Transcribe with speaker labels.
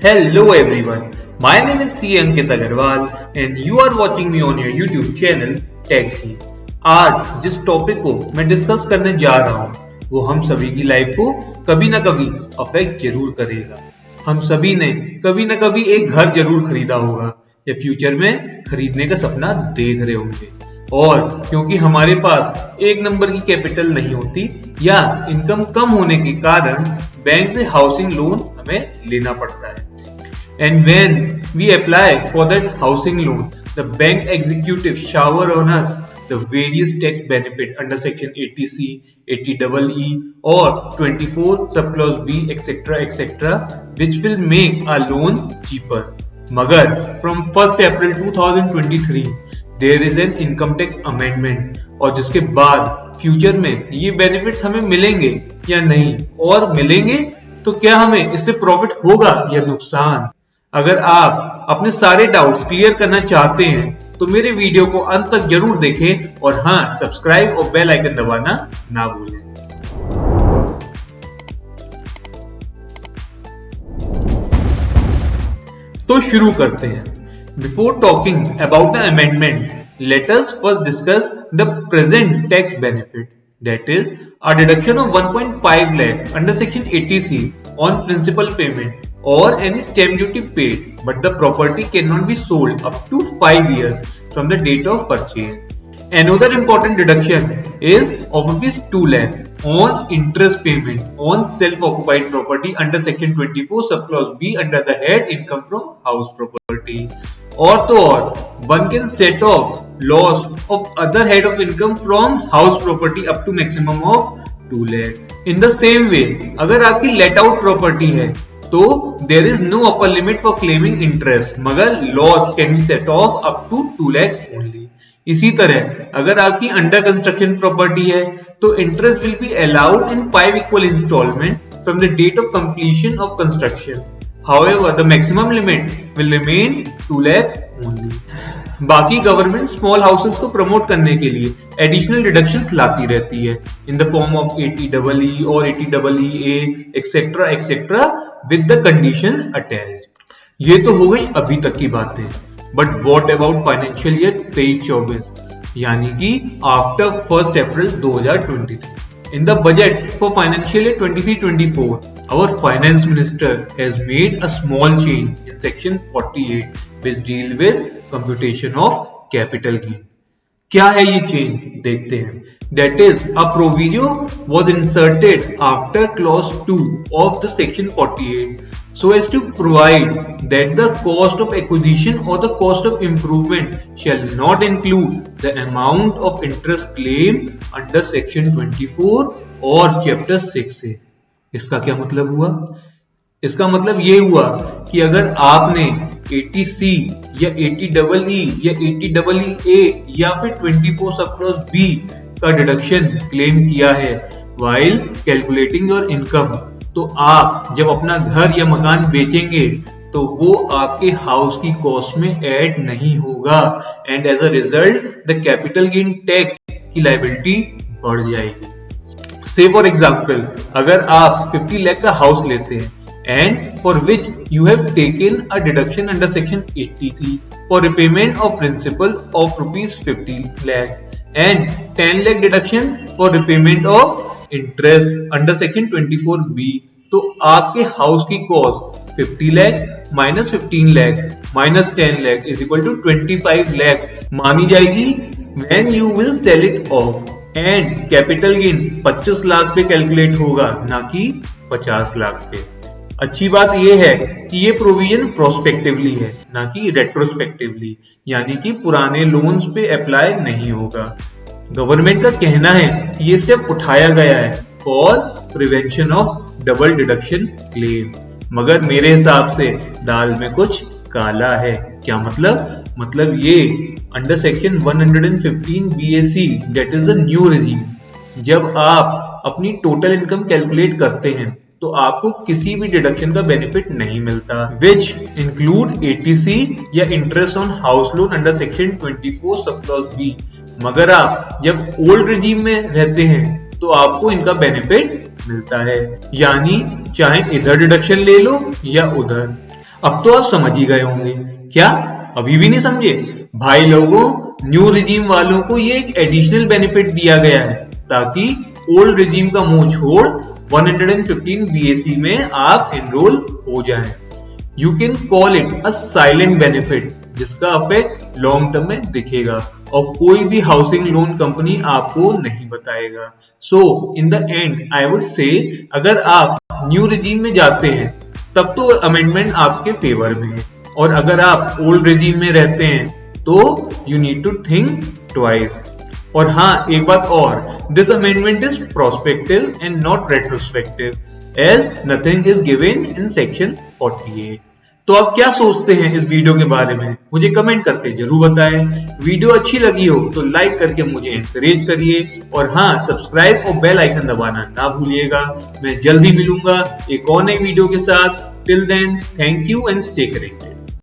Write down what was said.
Speaker 1: Hello everyone, my name is C. Ankit Agarwal and you are watching me on your YouTube channel TechC। आज जिस topic को मैं discuss करने जा रहा हूँ वो हम सभी की लाइफ को कभी ना कभी अफेक्ट जरूर करेगा। हम सभी ने कभी ना कभी एक घर जरूर खरीदा होगा या फ्यूचर में खरीदने का सपना देख रहे होंगे, और क्योंकि हमारे पास एक नंबर की कैपिटल नहीं होती या इनकम कम होने के कारण बैंक से हाउसिंग लोन हमें लेना पड़ता है। And when we apply for that housing loan, the bank executive shower on us the various tax benefit under section 80C, 80EE or 24 subclause B etc which will make our loan cheaper। मगर from 1st April 2023 there is an income tax amendment और जिसके बाद future में ये benefits हमें मिलेंगे या नहीं, और मिलेंगे तो क्या हमें इससे प्रॉफिट होगा या नुकसान। अगर आप अपने सारे डाउट्स क्लियर करना चाहते हैं तो मेरे वीडियो को अंत तक जरूर देखें और हाँ, सब्सक्राइब और बेल आइकन दबाना ना भूलें। तो शुरू करते हैं। Before talking about the amendment, let us first discuss the present tax benefit, that is a deduction of 1.5 lakh under section 80C on principal payment or any stamp duty paid, but the property cannot be sold up to 5 years from the date of purchase। Another important deduction is of rupees 2 lakh on interest payment on self-occupied property under section 24 subclause B under the head income from house property। और तो और one can set off loss of other head of income from house property up to maximum of 2 lakh। In the same way, अगर आपकी let out property है तो there is no upper limit for claiming interest, मगर loss can be set off up to 2 lakh only। इसी तरह अगर आपकी under construction property है तो interest will be allowed in 5 equal installment from the date of completion of construction। However, the maximum limit will remain 2 lakh only। बाकी government small houses को promote करने के लिए एडिशनल डिडक्शंस लाती रहती है in the form of 80EE और 80EA etcetera etcetera with the conditions attached. ये तो हो गई अभी तक की बातें, but what about financial year 23-24 यानी कि after 1st April 2023। In the budget for financial year 23-24, our finance minister has made a small change in section 48 which deal with computation of capital gain। क्या है ये change देखते हैं। That is, a provision was inserted after clause 2 of the section 48 so as to provide that the cost of acquisition or the cost of improvement shall not include the amount of interest claimed under section 24 और chapter 6 से। इसका क्या मतलब हुआ? इसका मतलब ये हुआ कि अगर आपने 80C या 80EE या 80EA या फिर 24 सबक्लॉज B का डिडक्शन क्लेम किया है while calculating your income, तो आप जब अपना घर या मकान बेचेंगे तो वो आपके हाउस की कॉस्ट में ऐड नहीं होगा and as a result the capital gain tax की लायबिलिटी बढ़ जाएगी। से फॉर एग्जांपल, अगर आप 50 लाख का हाउस लेते हैं and for which you have taken a deduction under section 80C for repayment of principal of rupees 50 lakh and 10 lakh deduction for repayment of interest under section 24B, तो आपके house की cost 50 lakh minus 15 lakh minus 10 lakh is equal to 25 lakh मानी जाएगी when you will sell it off, and capital gain 25 lakh पे calculate होगा ना कि 50 लाख पे। अच्छी बात यह है कि ये प्रोविजन प्रोस्पेक्टिवली है ना कि रेट्रोस्पेक्टिवली, यानी कि पुराने लोन्स पे अप्लाई नहीं होगा। गवर्नमेंट का कहना है कि ये स्टेप उठाया गया है for prevention of double deduction claim, मगर मेरे हिसाब से दाल में कुछ काला है। क्या मतलब ये under section 115 BAC that is the new regime, जब आप अपनी टोटल इनकम कैलकुलेट करते हैं तो आपको किसी भी डिडक्शन का बेनिफिट नहीं मिलता विच इंक्लूड 80C या interest on house loan under section 24 subclause B। मगर आप जब ओल्ड रेजिम में रहते हैं तो आपको इनका बेनिफिट मिलता है, यानी चाहे इधर डिडक्शन ले लो या उधर। अब तो आप समझ ही गए होंगे। क्या अभी भी नहीं समझे? भाई लोगों, न्यू रिजीम वालों को ये एक एडिशनल बेनिफिट दिया गया है ताकि ओल्ड रिजीम का मुंह छोड़ 115 BAC में आप एनरोल हो जाएं। You can call it a silent benefit जिसका इफेक्ट लॉन्ग टर्म में दिखेगा और कोई भी हाउसिंग लोन कंपनी आपको नहीं बताएगा। So in the end I would say अगर आप न्यू रिजीम में जाते हैं तब तो अमेंडमेंट आपके फेवर में है, और अगर आप ओल्ड रिजीम में रहते हैं तो you need to think twice. और हाँ, एक बात और, this amendment is prospective and not retrospective as nothing is given in section 48। तो आप क्या सोचते हैं इस वीडियो के बारे में? मुझे कमेंट करके जरूर बताएं। वीडियो अच्छी लगी हो तो लाइक करके मुझे एनकरेज करिए, और हाँ, सब्सक्राइब और बेल आइकन दबाना ना भूलिएगा। मैं जल्दी मिलूंगा एक और नई वीडियो के साथ। Till then, thank you and stay connected.